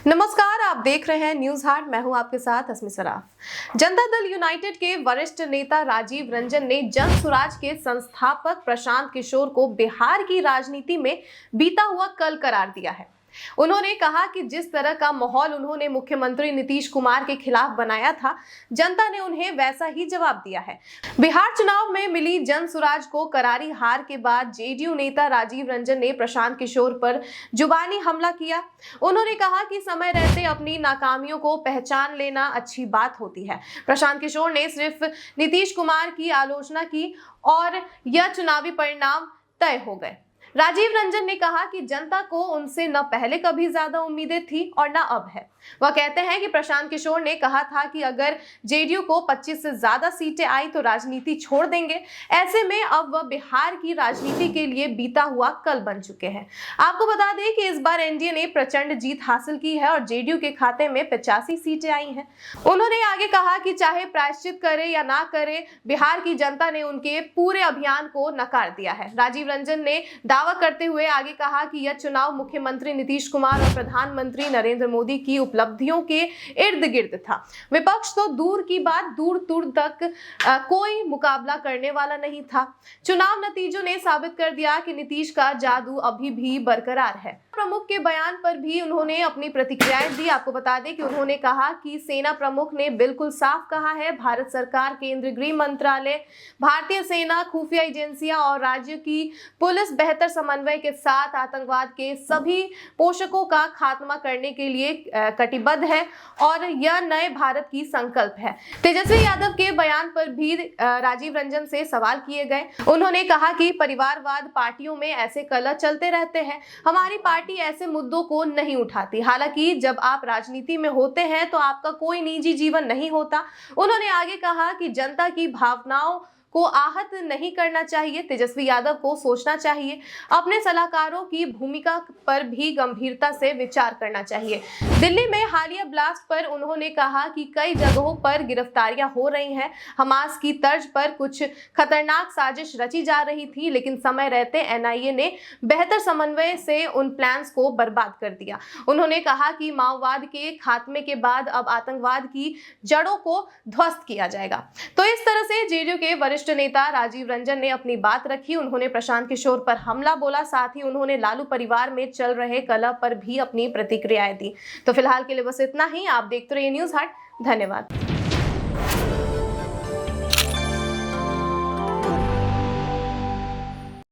नमस्कार, आप देख रहे हैं न्यूज हाट। मैं हूं आपके साथ अस्मी सराफ। जनता दल यूनाइटेड के वरिष्ठ नेता राजीव रंजन ने जन स्वराज के संस्थापक प्रशांत किशोर को बिहार की राजनीति में बीता हुआ कल करार दिया है। उन्होंने कहा कि जिस तरह का माहौल उन्होंने मुख्यमंत्री नीतीश कुमार के खिलाफ बनाया था, जनता ने उन्हें वैसा ही जवाब दिया है। बिहार चुनाव में मिली जन स्वराज को करारी हार के बाद जेडीयू नेता राजीव रंजन ने प्रशांत किशोर पर जुबानी हमला किया। उन्होंने कहा कि समय रहते अपनी नाकामियों को पहचान लेना अच्छी बात होती है। प्रशांत किशोर ने सिर्फ नीतीश कुमार की आलोचना की और यह चुनावी परिणाम तय हो गए। राजीव रंजन ने कहा कि जनता को उनसे न पहले कभी ज्यादा उम्मीदें थी और न अब है। वह कहते हैं कि प्रशांत किशोर ने कहा था कि अगर जेडीयू को 25 से ज्यादा सीटें आई तो राजनीति छोड़ देंगे। ऐसे में अब वह बिहार की राजनीति के लिए बीता हुआ कल बन चुके हैं। आपको बता दें कि इस बार एनडीए ने प्रचंड जीत हासिल की है और जेडीयू के खाते में 85 सीटें आई हैं। उन्होंने आगे कहा कि चाहे प्रायश्चित करे या ना करे, बिहार की जनता ने उनके पूरे अभियान को नकार दिया है। राजीव रंजन ने दावा करते हुए आगे कहा कि यह चुनाव मुख्यमंत्री नीतीश कुमार और प्रधानमंत्री नरेंद्र मोदी की उपलब्धियों के इर्द गिर्द था। विपक्ष तो दूर की बात, दूर दूर तक कोई मुकाबला करने वाला नहीं था। चुनाव नतीजों ने साबित कर दिया कि नीतीश का जादू अभी भी बरकरार है। प्रमुख के बयान पर भी उन्होंने अपनी प्रतिक्रियाएं दी। आपको बता दें कि उन्होंने कहा कि सेना प्रमुख ने बिल्कुल साफ कहा है, भारत सरकार, केंद्रीय गृह मंत्रालय, भारतीय सेना, खुफिया एजेंसियां और राज्य की पुलिस बेहतर समन्वय के साथ आतंकवाद के सभी पोषकों का खात्मा करने के लिए कटिबद्ध है और यह नए भारत की संकल्प है। तेजस्वी यादव के बयान पर भी राजीव रंजन से सवाल किए गए। उन्होंने कहा कि परिवारवाद पार्टियों में ऐसे कलह चलते रहते हैं। हमारी पार्टी ऐसे मुद्दों को नहीं उठाती। हालांकि जब आप राजनीति में होते हैं तो आपका कोई निजी जीवन नहीं होता। उन्होंने आगे कहा कि जनता की भावनाओं को आहत नहीं करना चाहिए। तेजस्वी यादव को सोचना चाहिए। अपने सलाहकारों की भूमिका पर भी गंभीरता से विचार करना चाहिए। दिल्ली में हालिया ब्लास्ट पर उन्होंने कहा कि कई जगहों पर गिरफ्तारियां हो रही हैं। हमास की तर्ज पर कुछ खतरनाक साजिश रची जा रही थी, लेकिन समय रहते एनआईए ने बेहतर समन्वय से उन प्लान्स को बर्बाद कर दिया। उन्होंने कहा कि माओवाद के खात्मे के बाद अब आतंकवाद की जड़ों को ध्वस्त किया जाएगा। तो इस तरह से जेडीयू के वरिष्ठ नेता राजीव रंजन ने अपनी बात रखी। उन्होंने प्रशांत किशोर पर हमला बोला, साथ ही उन्होंने लालू परिवार में चल रहे कलह पर भी अपनी प्रतिक्रियाएं दी। तो फिलहाल के लिए बस इतना ही। आप देखते रहिए न्यूज हाट। धन्यवाद।